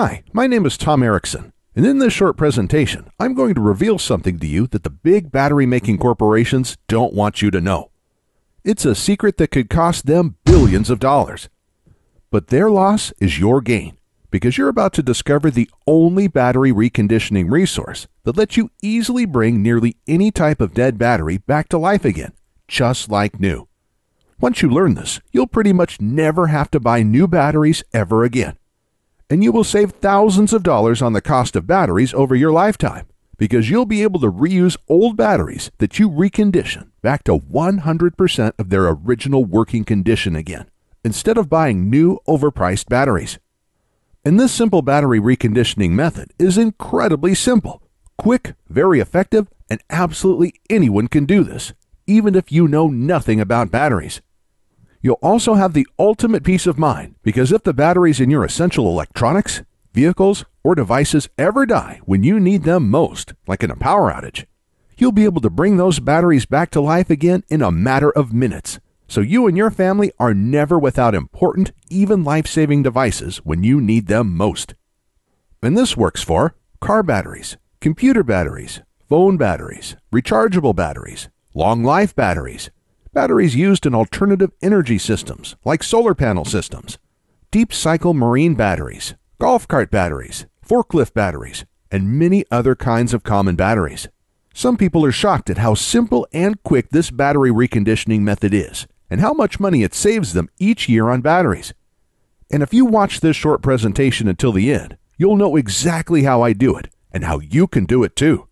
Hi, my name is Tom Erickson, and in this short presentation, I'm going to reveal something to you that the big battery-making corporations don't want you to know. It's a secret that could cost them billions of dollars. But their loss is your gain, because you're about to discover the only battery reconditioning resource that lets you easily bring nearly any type of dead battery back to life again, just like new. Once you learn this, you'll pretty much never have to buy new batteries ever again. And you will save thousands of dollars on the cost of batteries over your lifetime, because you'll be able to reuse old batteries that you recondition back to 100% of their original working condition again, instead of buying new overpriced batteries. And this simple battery reconditioning method is incredibly simple, quick, very effective, and absolutely anyone can do this, even if you know nothing about batteries. You'll also have the ultimate peace of mind, because if the batteries in your essential electronics, vehicles, or devices ever die when you need them most, like in a power outage, you'll be able to bring those batteries back to life again in a matter of minutes, so you and your family are never without important, even life-saving devices when you need them most. And this works for car batteries, computer batteries, phone batteries, rechargeable batteries, long-life batteries, batteries used in alternative energy systems like solar panel systems, deep cycle marine batteries, golf cart batteries, forklift batteries, and many other kinds of common batteries. Some people are shocked at how simple and quick this battery reconditioning method is, and how much money it saves them each year on batteries. And if you watch this short presentation until the end, you'll know exactly how I do it, and how you can do it too.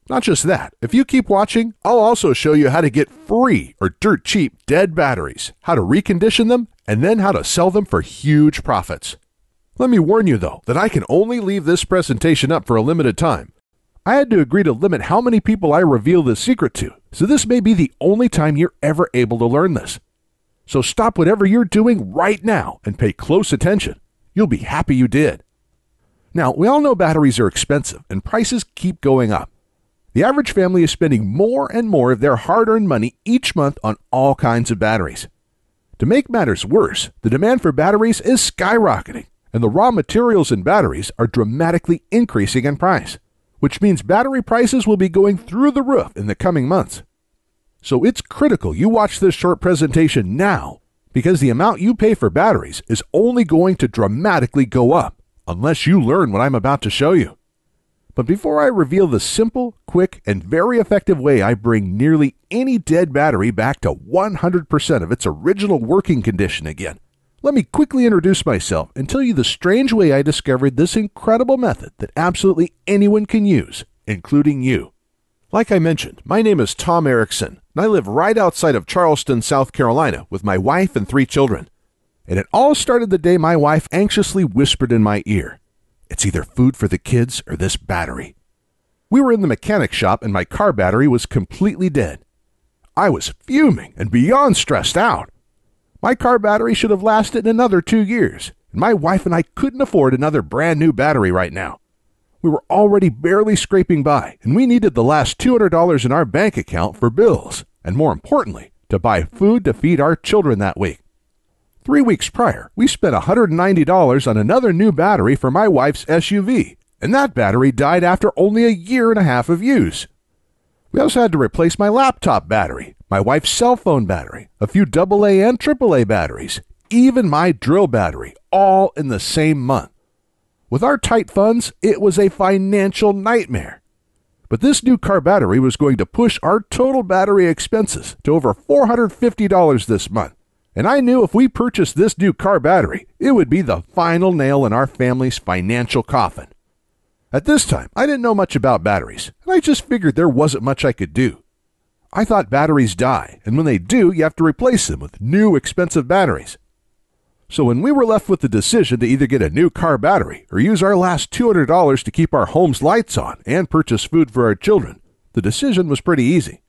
Not just that, if you keep watching, I'll also show you how to get free or dirt cheap dead batteries, how to recondition them, and then how to sell them for huge profits. Let me warn you though, that I can only leave this presentation up for a limited time. I had to agree to limit how many people I reveal this secret to, so this may be the only time you're ever able to learn this. So stop whatever you're doing right now and pay close attention. You'll be happy you did. Now, we all know batteries are expensive and prices keep going up. The average family is spending more and more of their hard-earned money each month on all kinds of batteries. To make matters worse, the demand for batteries is skyrocketing, and the raw materials in batteries are dramatically increasing in price, which means battery prices will be going through the roof in the coming months. So it's critical you watch this short presentation now, because the amount you pay for batteries is only going to dramatically go up, unless you learn what I'm about to show you. But before I reveal the simple, quick, and very effective way I bring nearly any dead battery back to 100% of its original working condition again, let me quickly introduce myself and tell you the strange way I discovered this incredible method that absolutely anyone can use, including you. Like I mentioned, my name is Tom Erickson, and I live right outside of Charleston, South Carolina, with my wife and 3 children. And it all started the day my wife anxiously whispered in my ear, "It's either food for the kids or this battery." We were in the mechanic shop and my car battery was completely dead. I was fuming and beyond stressed out. My car battery should have lasted another 2 years, and my wife and I couldn't afford another brand new battery right now. We were already barely scraping by, and we needed the last $200 in our bank account for bills, and more importantly, to buy food to feed our children that week. 3 weeks prior, we spent $190 on another new battery for my wife's SUV, and that battery died after only a year and a half of use. We also had to replace my laptop battery, my wife's cell phone battery, a few AA and AAA batteries, even my drill battery, all in the same month. With our tight funds, it was a financial nightmare. But this new car battery was going to push our total battery expenses to over $450 this month. And I knew if we purchased this new car battery, it would be the final nail in our family's financial coffin. At this time, I didn't know much about batteries, and I just figured there wasn't much I could do. I thought batteries die, and when they do, you have to replace them with new expensive batteries. So when we were left with the decision to either get a new car battery or use our last $200 to keep our home's lights on and purchase food for our children, the decision was pretty easy.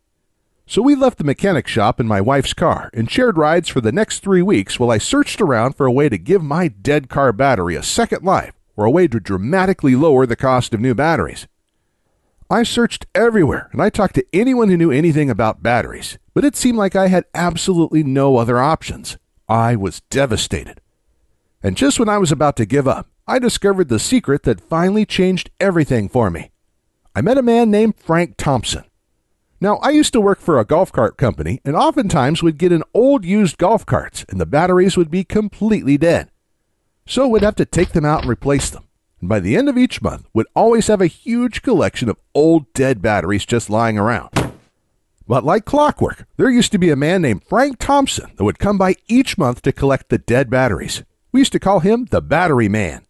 So we left the mechanic shop in my wife's car and shared rides for the next 3 weeks while I searched around for a way to give my dead car battery a second life or a way to dramatically lower the cost of new batteries. I searched everywhere and I talked to anyone who knew anything about batteries, but it seemed like I had absolutely no other options. I was devastated. And just when I was about to give up, I discovered the secret that finally changed everything for me. I met a man named Frank Thompson. Now, I used to work for a golf cart company and oftentimes would get in old used golf carts and the batteries would be completely dead. So we'd have to take them out and replace them. And by the end of each month, we'd always have a huge collection of old dead batteries just lying around. But like clockwork, there used to be a man named Frank Thompson that would come by each month to collect the dead batteries. We used to call him the Battery Man.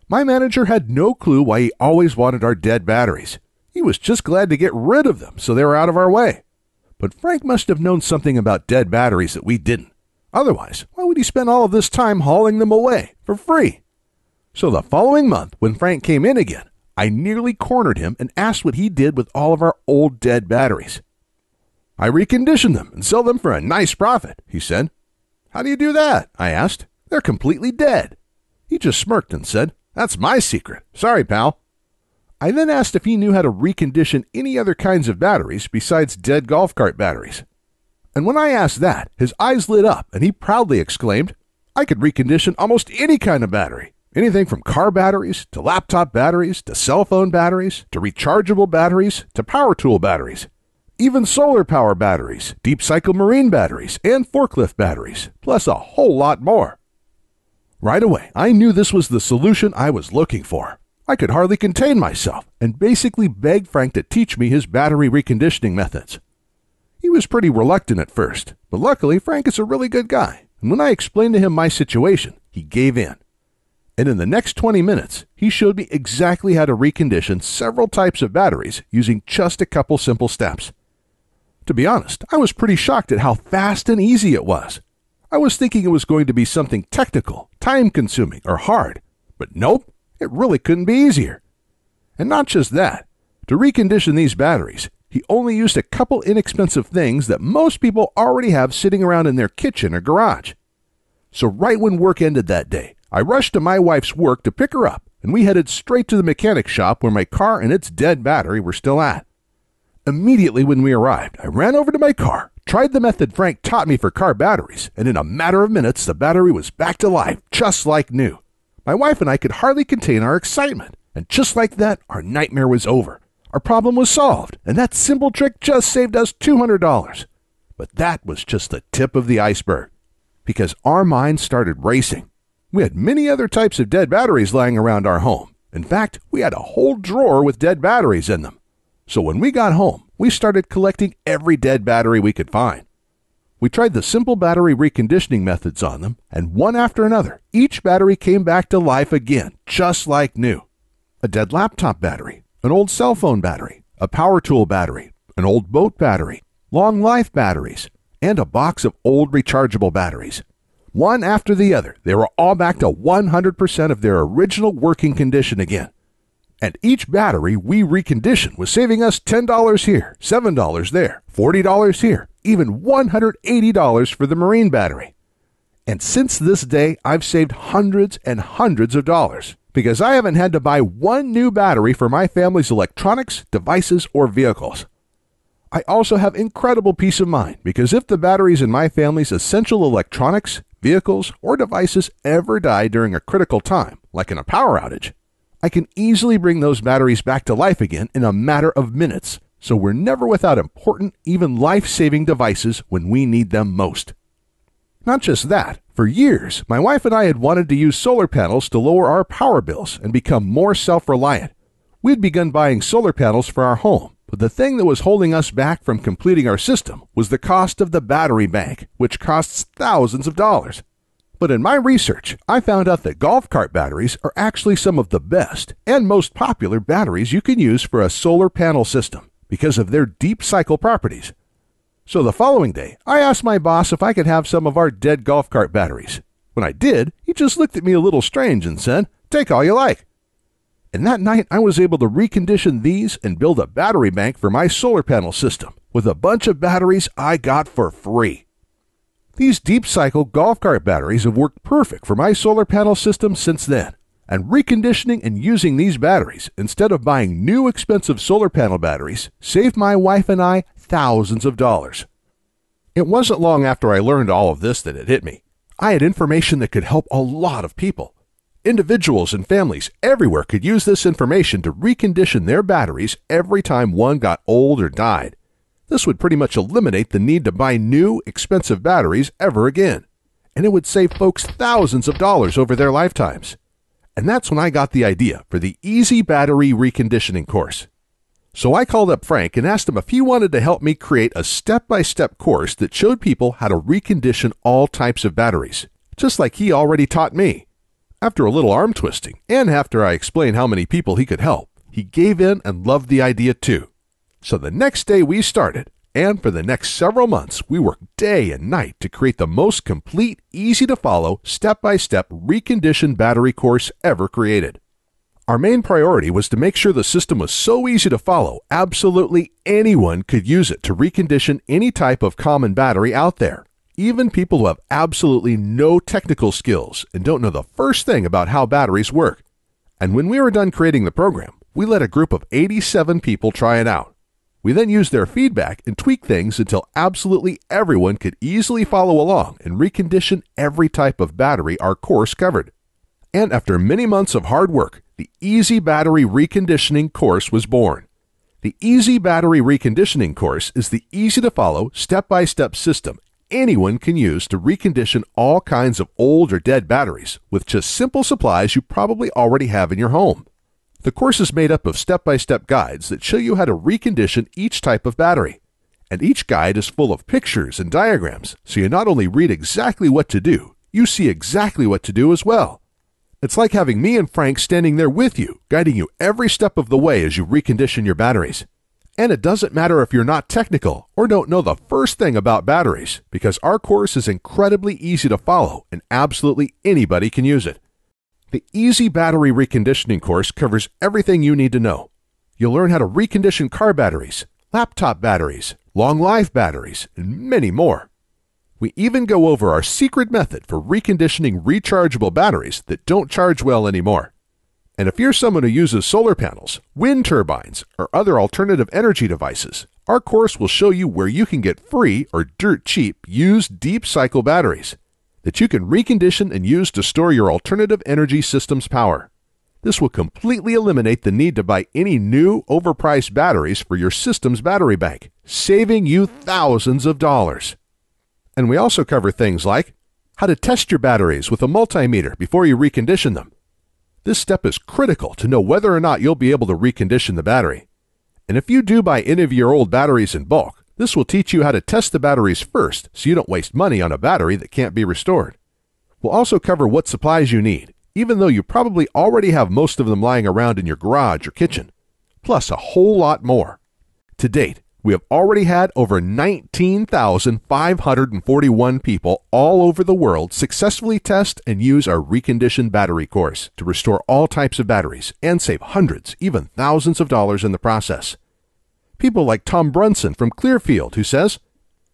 My manager had no clue why he always wanted our dead batteries. He was just glad to get rid of them so they were out of our way. But Frank must have known something about dead batteries that we didn't. Otherwise, why would he spend all of this time hauling them away for free? So the following month, when Frank came in again, I nearly cornered him and asked what he did with all of our old dead batteries. I recondition them and sell them for a nice profit, he said. How do you do that? I asked. They're completely dead. He just smirked and said, That's my secret. Sorry, pal. I then asked if he knew how to recondition any other kinds of batteries besides dead golf cart batteries. And when I asked that, his eyes lit up and he proudly exclaimed, I could recondition almost any kind of battery. Anything from car batteries, to laptop batteries, to cell phone batteries, to rechargeable batteries, to power tool batteries. Even solar power batteries, deep cycle marine batteries, and forklift batteries, plus a whole lot more. Right away, I knew this was the solution I was looking for. I could hardly contain myself and basically begged Frank to teach me his battery reconditioning methods. He was pretty reluctant at first, but luckily Frank is a really good guy, and when I explained to him my situation, he gave in. And in the next 20 minutes, he showed me exactly how to recondition several types of batteries using just a couple simple steps. To be honest, I was pretty shocked at how fast and easy it was. I was thinking it was going to be something technical, time-consuming, or hard, but nope. It really couldn't be easier. And not just that. To recondition these batteries, he only used a couple inexpensive things that most people already have sitting around in their kitchen or garage. So right when work ended that day, I rushed to my wife's work to pick her up, and we headed straight to the mechanic shop where my car and its dead battery were still at. Immediately when we arrived, I ran over to my car, tried the method Frank taught me for car batteries, and in a matter of minutes, the battery was back to life, just like new. My wife and I could hardly contain our excitement, and just like that, our nightmare was over. Our problem was solved, and that simple trick just saved us $200. But that was just the tip of the iceberg, because our minds started racing. We had many other types of dead batteries lying around our home. In fact, we had a whole drawer with dead batteries in them. So when we got home, we started collecting every dead battery we could find. We tried the simple battery reconditioning methods on them, and one after another, each battery came back to life again, just like new. A dead laptop battery, an old cell phone battery, a power tool battery, an old boat battery, long life batteries, and a box of old rechargeable batteries. One after the other, they were all back to 100% of their original working condition again. And each battery we reconditioned was saving us $10 here, $7 there, $40 here, even $180 for the marine battery. And since this day, I've saved hundreds and hundreds of dollars because I haven't had to buy one new battery for my family's electronics, devices, or vehicles. I also have incredible peace of mind because if the batteries in my family's essential electronics, vehicles, or devices ever die during a critical time, like in a power outage, I can easily bring those batteries back to life again in a matter of minutes, so we're never without important, even life-saving devices when we need them most. Not just that, for years, my wife and I had wanted to use solar panels to lower our power bills and become more self-reliant. We had begun buying solar panels for our home, but the thing that was holding us back from completing our system was the cost of the battery bank, which costs thousands of dollars. But in my research, I found out that golf cart batteries are actually some of the best and most popular batteries you can use for a solar panel system because of their deep cycle properties. So the following day, I asked my boss if I could have some of our dead golf cart batteries. When I did, he just looked at me a little strange and said, "Take all you like." And that night, I was able to recondition these and build a battery bank for my solar panel system with a bunch of batteries I got for free. These deep cycle golf cart batteries have worked perfect for my solar panel system since then, and reconditioning and using these batteries instead of buying new expensive solar panel batteries saved my wife and I thousands of dollars. It wasn't long after I learned all of this that it hit me. I had information that could help a lot of people. Individuals and families everywhere could use this information to recondition their batteries every time one got old or died. This would pretty much eliminate the need to buy new, expensive batteries ever again. And it would save folks thousands of dollars over their lifetimes. And that's when I got the idea for the Easy Battery Reconditioning course. So I called up Frank and asked him if he wanted to help me create a step-by-step course that showed people how to recondition all types of batteries, just like he already taught me. After a little arm twisting, and after I explained how many people he could help, he gave in and loved the idea too. So the next day we started, and for the next several months we worked day and night to create the most complete, easy-to-follow, step-by-step reconditioned battery course ever created. Our main priority was to make sure the system was so easy to follow, absolutely anyone could use it to recondition any type of common battery out there, even people who have absolutely no technical skills and don't know the first thing about how batteries work. And when we were done creating the program, we let a group of 87 people try it out. We then used their feedback and tweaked things until absolutely everyone could easily follow along and recondition every type of battery our course covered. And after many months of hard work, the Easy Battery Reconditioning course was born. The Easy Battery Reconditioning course is the easy-to-follow, step-by-step system anyone can use to recondition all kinds of old or dead batteries with just simple supplies you probably already have in your home. The course is made up of step-by-step guides that show you how to recondition each type of battery. And each guide is full of pictures and diagrams, so you not only read exactly what to do, you see exactly what to do as well. It's like having me and Frank standing there with you, guiding you every step of the way as you recondition your batteries. And it doesn't matter if you're not technical or don't know the first thing about batteries, because our course is incredibly easy to follow and absolutely anybody can use it. The Easy Battery Reconditioning course covers everything you need to know. You'll learn how to recondition car batteries, laptop batteries, long-life batteries, and many more. We even go over our secret method for reconditioning rechargeable batteries that don't charge well anymore. And if you're someone who uses solar panels, wind turbines, or other alternative energy devices, our course will show you where you can get free or dirt cheap used deep cycle batteries that you can recondition and use to store your alternative energy system's power. This will completely eliminate the need to buy any new, overpriced batteries for your system's battery bank, saving you thousands of dollars. And we also cover things like how to test your batteries with a multimeter before you recondition them. This step is critical to know whether or not you'll be able to recondition the battery. And if you do buy any of your old batteries in bulk, this will teach you how to test the batteries first so you don't waste money on a battery that can't be restored. We'll also cover what supplies you need, even though you probably already have most of them lying around in your garage or kitchen, plus a whole lot more. To date, we have already had over 19,541 people all over the world successfully test and use our reconditioned battery course to restore all types of batteries and save hundreds, even thousands of dollars in the process. People like Tom Brunson from Clearfield, who says,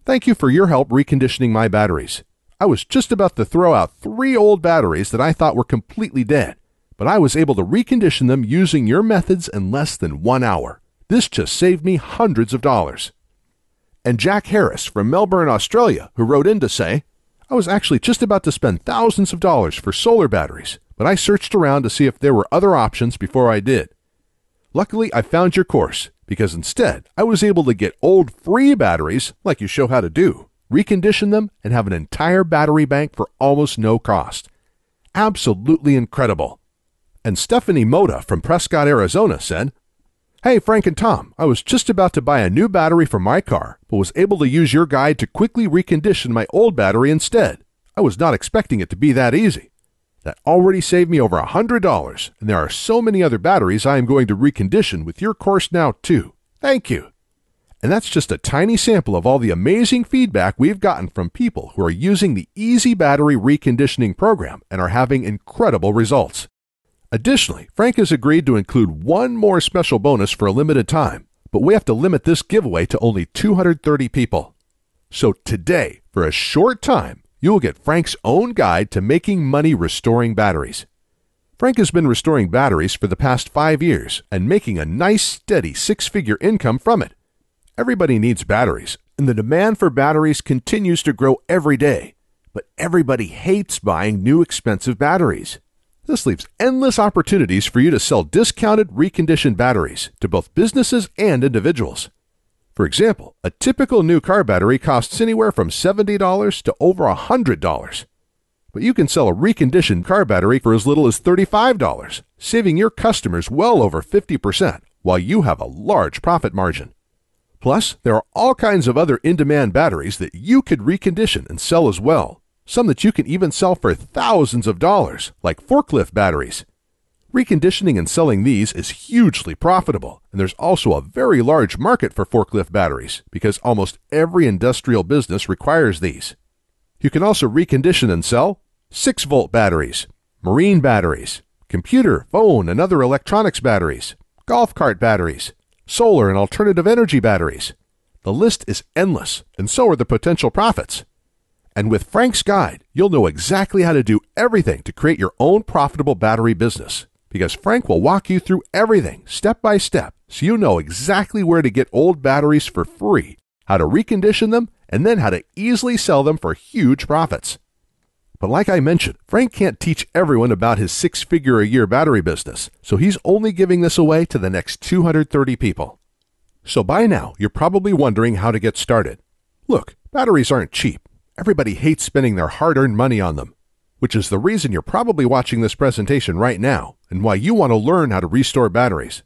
"Thank you for your help reconditioning my batteries. I was just about to throw out 3 old batteries that I thought were completely dead, but I was able to recondition them using your methods in less than 1 hour. This just saved me hundreds of dollars." And Jack Harris from Melbourne, Australia, who wrote in to say, "I was actually just about to spend thousands of dollars for solar batteries, but I searched around to see if there were other options before I did. Luckily, I found your course, because instead, I was able to get old free batteries, like you show how to do, recondition them, and have an entire battery bank for almost no cost. Absolutely incredible." And Stephanie Moda from Prescott, Arizona said, "Hey, Frank and Tom, I was just about to buy a new battery for my car, but was able to use your guide to quickly recondition my old battery instead. I was not expecting it to be that easy. That already saved me over $100, and there are so many other batteries I am going to recondition with your course now too. Thank you." And that's just a tiny sample of all the amazing feedback we've gotten from people who are using the Easy Battery Reconditioning program and are having incredible results. Additionally, Frank has agreed to include one more special bonus for a limited time, but we have to limit this giveaway to only 230 people. So today, for a short time, you will get Frank's own guide to making money restoring batteries. Frank has been restoring batteries for the past 5 years and making a nice, steady 6-figure income from it. Everybody needs batteries, and the demand for batteries continues to grow every day, but everybody hates buying new expensive batteries. This leaves endless opportunities for you to sell discounted reconditioned batteries to both businesses and individuals. For example, a typical new car battery costs anywhere from $70 to over $100. But you can sell a reconditioned car battery for as little as $35, saving your customers well over 50% while you have a large profit margin. Plus, there are all kinds of other in-demand batteries that you could recondition and sell as well, some that you can even sell for thousands of dollars, like forklift batteries. Reconditioning and selling these is hugely profitable, and there's also a very large market for forklift batteries because almost every industrial business requires these. You can also recondition and sell 6-volt batteries, marine batteries, computer, phone, and other electronics batteries, golf cart batteries, solar and alternative energy batteries. The list is endless, and so are the potential profits. And with Frank's guide, you'll know exactly how to do everything to create your own profitable battery business, because Frank will walk you through everything step by step so you know exactly where to get old batteries for free, how to recondition them, and then how to easily sell them for huge profits. But like I mentioned, Frank can't teach everyone about his 6-figure-a-year battery business, so he's only giving this away to the next 230 people. So by now, you're probably wondering how to get started. Look, batteries aren't cheap. Everybody hates spending their hard-earned money on them, which is the reason you're probably watching this presentation right now and why you want to learn how to restore batteries.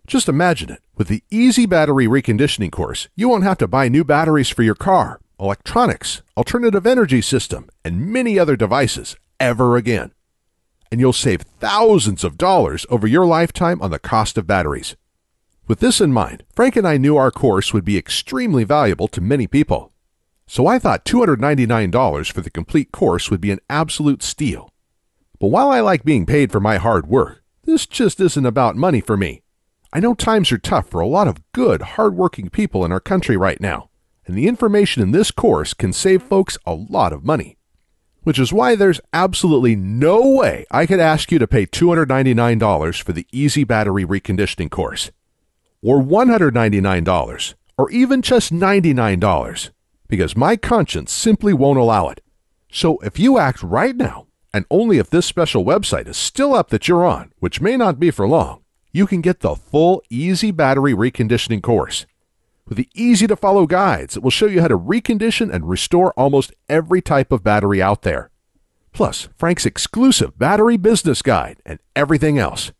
Just imagine it. With the Easy Battery Reconditioning course, you won't have to buy new batteries for your car, electronics, alternative energy system, and many other devices ever again. And you'll save thousands of dollars over your lifetime on the cost of batteries. With this in mind, Frank and I knew our course would be extremely valuable to many people. So I thought $299 for the complete course would be an absolute steal. But while I like being paid for my hard work, this just isn't about money for me. I know times are tough for a lot of good, hard-working people in our country right now, and the information in this course can save folks a lot of money. Which is why there's absolutely no way I could ask you to pay $299 for the Easy Battery Reconditioning course, or $199, or even just $99, because my conscience simply won't allow it. So if you act right now, and only if this special website is still up that you're on, which may not be for long, you can get the full Easy Battery Reconditioning course with the easy-to-follow guides that will show you how to recondition and restore almost every type of battery out there. Plus, Frank's exclusive battery business guide and everything else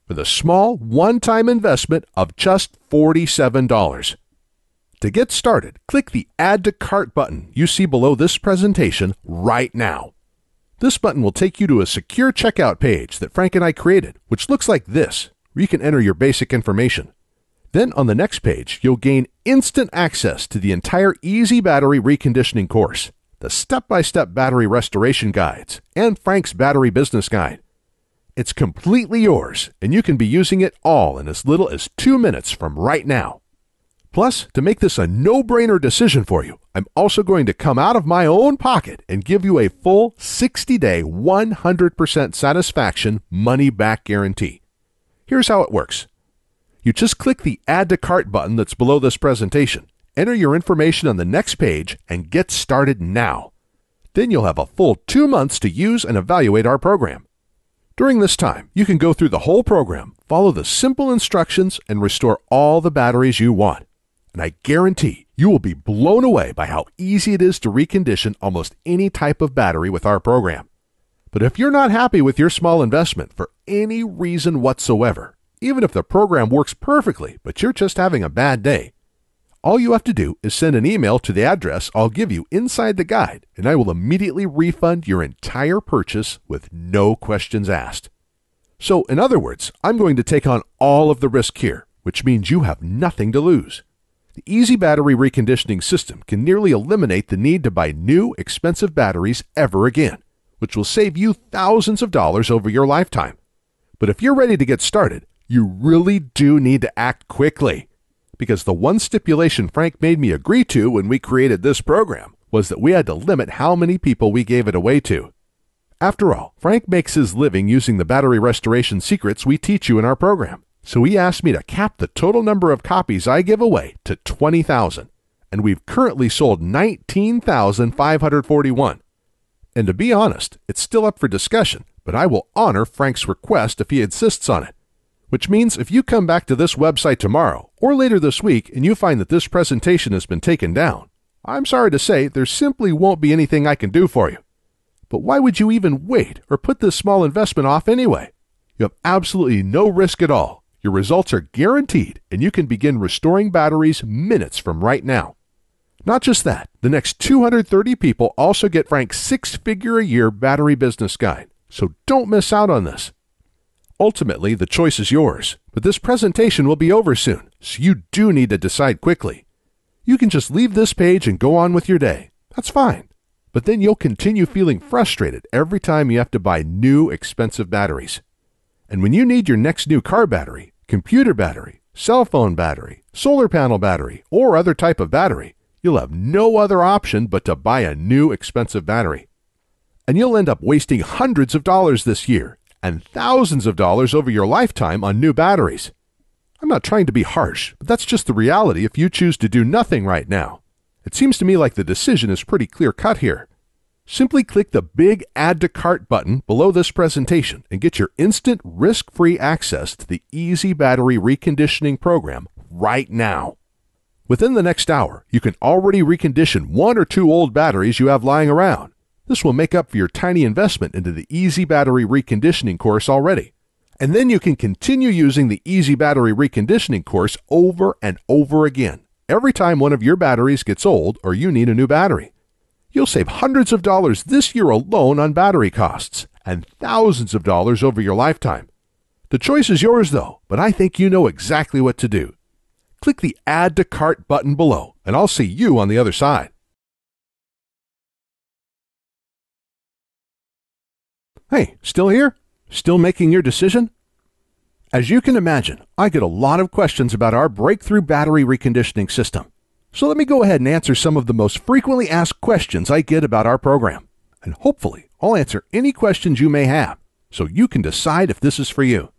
with a small one-time investment of just $47. To get started, click the Add to Cart button you see below this presentation right now. This button will take you to a secure checkout page that Frank and I created, which looks like this, where you can enter your basic information. Then on the next page, you'll gain instant access to the entire Easy Battery Reconditioning course, the step-by-step battery restoration guides, and Frank's battery business guide. It's completely yours, and you can be using it all in as little as 2 minutes from right now. Plus, to make this a no-brainer decision for you, I'm also going to come out of my own pocket and give you a full 60-day, 100% satisfaction money-back guarantee. Here's how it works. You just click the Add to Cart button that's below this presentation, enter your information on the next page, and get started now. Then you'll have a full 2 months to use and evaluate our program. During this time, you can go through the whole program, follow the simple instructions, and restore all the batteries you want. And I guarantee you will be blown away by how easy it is to recondition almost any type of battery with our program. But if you're not happy with your small investment for any reason whatsoever, even if the program works perfectly, but you're just having a bad day, all you have to do is send an email to the address I'll give you inside the guide, and I will immediately refund your entire purchase with no questions asked. So, in other words, I'm going to take on all of the risk here, which means you have nothing to lose. The Easy Battery Reconditioning system can nearly eliminate the need to buy new, expensive batteries ever again, which will save you thousands of dollars over your lifetime. But if you're ready to get started, you really do need to act quickly, because the one stipulation Frank made me agree to when we created this program was that we had to limit how many people we gave it away to. After all, Frank makes his living using the battery restoration secrets we teach you in our program, so he asked me to cap the total number of copies I give away to 20,000, and we've currently sold 19,541. And to be honest, it's still up for discussion, but I will honor Frank's request if he insists on it. Which means if you come back to this website tomorrow or later this week and you find that this presentation has been taken down, I'm sorry to say there simply won't be anything I can do for you. But why would you even wait or put this small investment off anyway? You have absolutely no risk at all. Your results are guaranteed, and you can begin restoring batteries minutes from right now. Not just that, the next 230 people also get Frank's 6-figure-a-year battery business guide, so don't miss out on this. Ultimately, the choice is yours, but this presentation will be over soon, so you do need to decide quickly. You can just leave this page and go on with your day. That's fine. But then you'll continue feeling frustrated every time you have to buy new, expensive batteries. And when you need your next new car battery, computer battery, cell phone battery, solar panel battery, or other type of battery, you'll have no other option but to buy a new, expensive battery. And you'll end up wasting hundreds of dollars this year and thousands of dollars over your lifetime on new batteries. I'm not trying to be harsh, but that's just the reality if you choose to do nothing right now. It seems to me like the decision is pretty clear-cut here. Simply click the big Add to Cart button below this presentation and get your instant risk-free access to the Easy Battery Reconditioning program right now. Within the next hour, you can already recondition 1 or 2 old batteries you have lying around. This will make up for your tiny investment into the Easy Battery Reconditioning course already. And then you can continue using the Easy Battery Reconditioning course over and over again, every time one of your batteries gets old or you need a new battery. You'll save hundreds of dollars this year alone on battery costs, and thousands of dollars over your lifetime. The choice is yours though, but I think you know exactly what to do. Click the Add to Cart button below, and I'll see you on the other side. Hey, still here? Still making your decision? As you can imagine, I get a lot of questions about our breakthrough battery reconditioning system. So let me go ahead and answer some of the most frequently asked questions I get about our program. And hopefully, I'll answer any questions you may have, so you can decide if this is for you.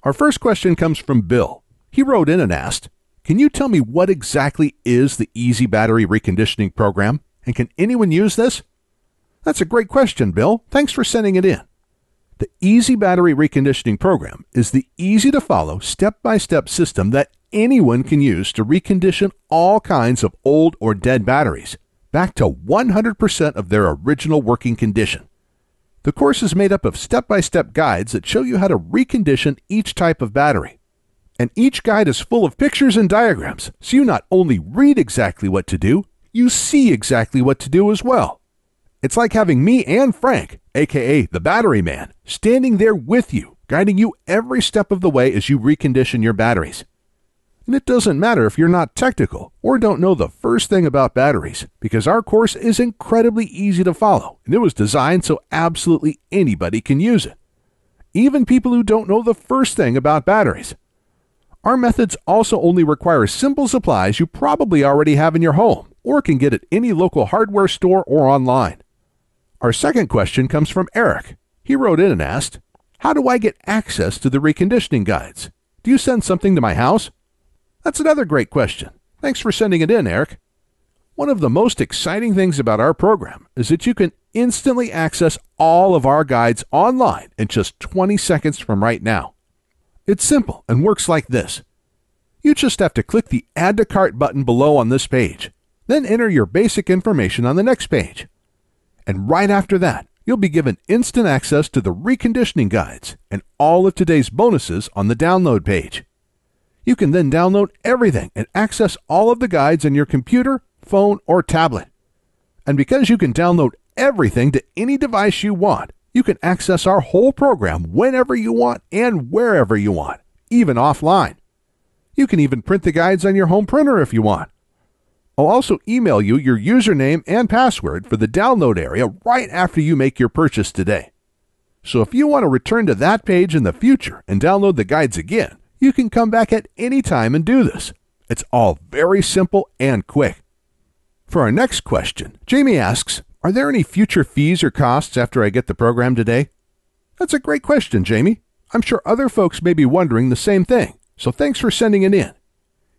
Our first question comes from Bill. He wrote in and asked, "Can you tell me what exactly is the Easy Battery Reconditioning program, and can anyone use this?" That's a great question, Bill. Thanks for sending it in. The Easy Battery Reconditioning program is the easy-to-follow, step-by-step system that anyone can use to recondition all kinds of old or dead batteries back to 100% of their original working condition. The course is made up of step-by-step guides that show you how to recondition each type of battery. And each guide is full of pictures and diagrams, so you not only read exactly what to do, you see exactly what to do as well. It's like having me and Frank, aka the Battery Man, standing there with you, guiding you every step of the way as you recondition your batteries. And it doesn't matter if you're not technical or don't know the first thing about batteries, because our course is incredibly easy to follow, and it was designed so absolutely anybody can use it. Even people who don't know the first thing about batteries. Our methods also only require simple supplies you probably already have in your home or can get at any local hardware store or online. Our second question comes from Eric. He wrote in and asked, "How do I get access to the reconditioning guides? Do you send something to my house?" That's another great question. Thanks for sending it in, Eric. One of the most exciting things about our program is that you can instantly access all of our guides online in just 20 seconds from right now. It's simple and works like this. You just have to click the Add to Cart button below on this page, then enter your basic information on the next page. And right after that, you'll be given instant access to the reconditioning guides and all of today's bonuses on the download page. You can then download everything and access all of the guides on your computer, phone, or tablet. And because you can download everything to any device you want, you can access our whole program whenever you want and wherever you want, even offline. You can even print the guides on your home printer if you want. I'll also email you your username and password for the download area right after you make your purchase today. So if you want to return to that page in the future and download the guides again, you can come back at any time and do this. It's all very simple and quick. For our next question, Jamie asks, "Are there any future fees or costs after I get the program today?" That's a great question, Jamie. I'm sure other folks may be wondering the same thing, so thanks for sending it in.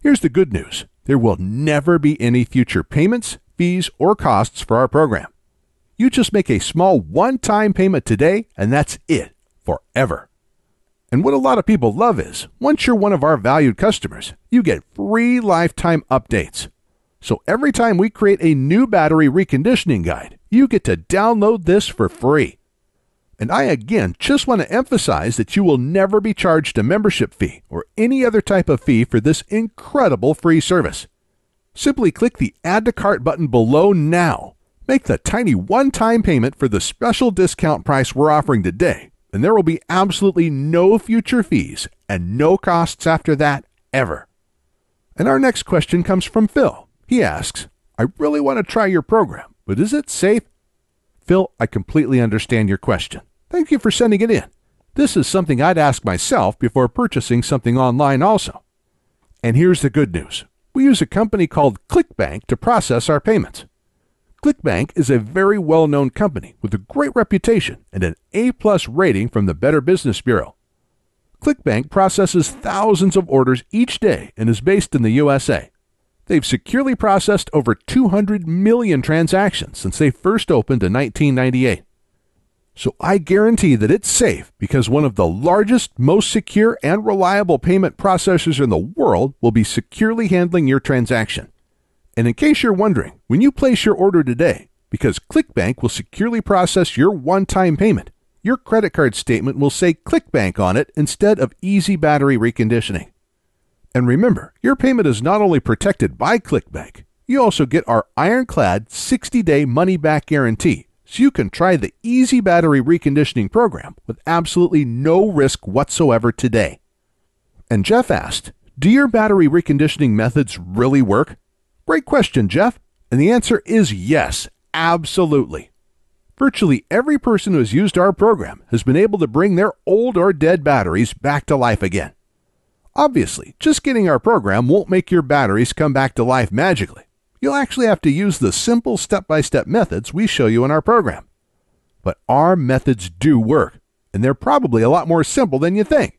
Here's the good news. There will never be any future payments, fees, or costs for our program. You just make a small one-time payment today, and that's it, forever. And what a lot of people love is, once you're one of our valued customers, you get free lifetime updates. So every time we create a new battery reconditioning guide, you get to download this for free. And I again just want to emphasize that you will never be charged a membership fee or any other type of fee for this incredible free service. Simply click the Add to Cart button below now. Make the tiny one-time payment for the special discount price we're offering today, and there will be absolutely no future fees and no costs after that ever. And our next question comes from Phil. He asks, I really want to try your program, but is it safe? Phil, I completely understand your question. Thank you for sending it in. This is something I'd ask myself before purchasing something online also. And here's the good news. We use a company called ClickBank to process our payments. ClickBank is a very well-known company with a great reputation and an A+ rating from the Better Business Bureau. ClickBank processes thousands of orders each day and is based in the USA. They've securely processed over 200 million transactions since they first opened in 1998. So I guarantee that it's safe because one of the largest, most secure, and reliable payment processors in the world will be securely handling your transaction. And in case you're wondering, when you place your order today, because ClickBank will securely process your one-time payment, your credit card statement will say ClickBank on it instead of Easy Battery Reconditioning. And remember, your payment is not only protected by ClickBank, you also get our ironclad 60-day money-back guarantee, so you can try the Easy Battery Reconditioning program with absolutely no risk whatsoever today. And Jeff asked, do your battery reconditioning methods really work? Great question, Jeff. And the answer is yes, absolutely. Virtually every person who has used our program has been able to bring their old or dead batteries back to life again. Obviously, just getting our program won't make your batteries come back to life magically. You'll actually have to use the simple step-by-step methods we show you in our program. But our methods do work, and they're probably a lot more simple than you think.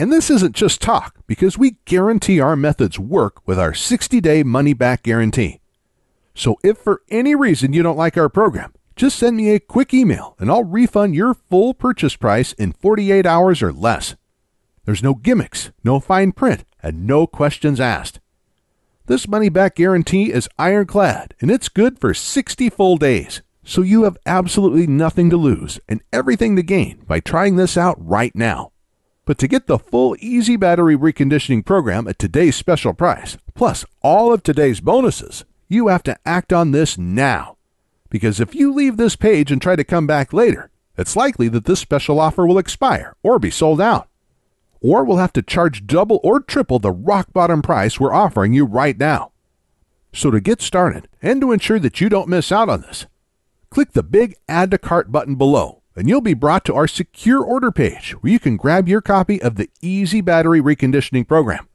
And this isn't just talk, because we guarantee our methods work with our 60-day money-back guarantee. So if for any reason you don't like our program, just send me a quick email and I'll refund your full purchase price in 48 hours or less. There's no gimmicks, no fine print, and no questions asked. This money-back guarantee is ironclad, and it's good for 60 full days. So you have absolutely nothing to lose and everything to gain by trying this out right now. But to get the full Easy Battery Reconditioning program at today's special price, plus all of today's bonuses, you have to act on this now. Because if you leave this page and try to come back later, it's likely that this special offer will expire or be sold out. Or we'll have to charge double or triple the rock-bottom price we're offering you right now. So to get started, and to ensure that you don't miss out on this, click the big Add to Cart button below, and you'll be brought to our secure order page where you can grab your copy of the Easy Battery Reconditioning program,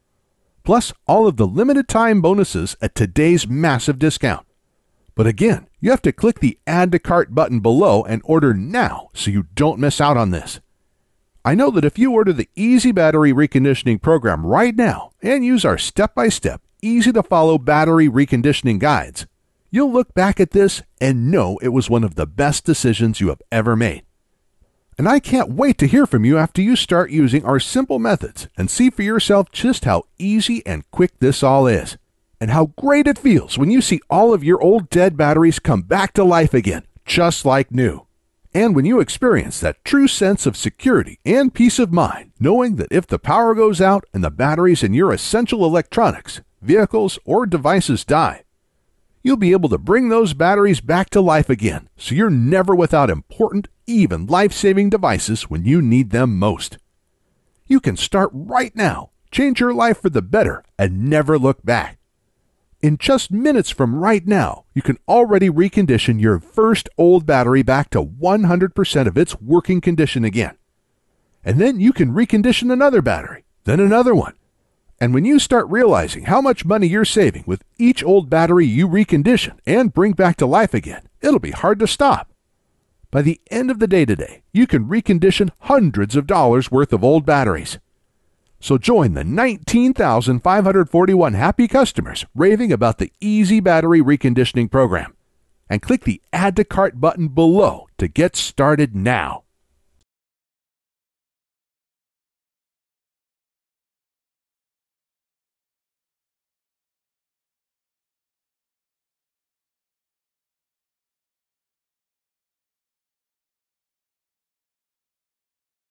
plus all of the limited time bonuses at today's massive discount. But again, you have to click the Add to Cart button below and order now so you don't miss out on this. I know that if you order the Easy Battery Reconditioning program right now and use our step-by-step, easy-to-follow battery reconditioning guides, you'll look back at this and know it was one of the best decisions you have ever made. And I can't wait to hear from you after you start using our simple methods and see for yourself just how easy and quick this all is, and how great it feels when you see all of your old dead batteries come back to life again, just like new. And when you experience that true sense of security and peace of mind, knowing that if the power goes out and the batteries in your essential electronics, vehicles, or devices die, you'll be able to bring those batteries back to life again, so you're never without important, even life-saving devices when you need them most. You can start right now, change your life for the better, and never look back. In just minutes from right now, you can already recondition your first old battery back to 100% of its working condition again. And then you can recondition another battery, then another one. And when you start realizing how much money you're saving with each old battery you recondition and bring back to life again, it'll be hard to stop. By the end of the day today, you can recondition hundreds of dollars worth of old batteries. So join the 19,541 happy customers raving about the Easy Battery Reconditioning program. and click the Add to Cart button below to get started now.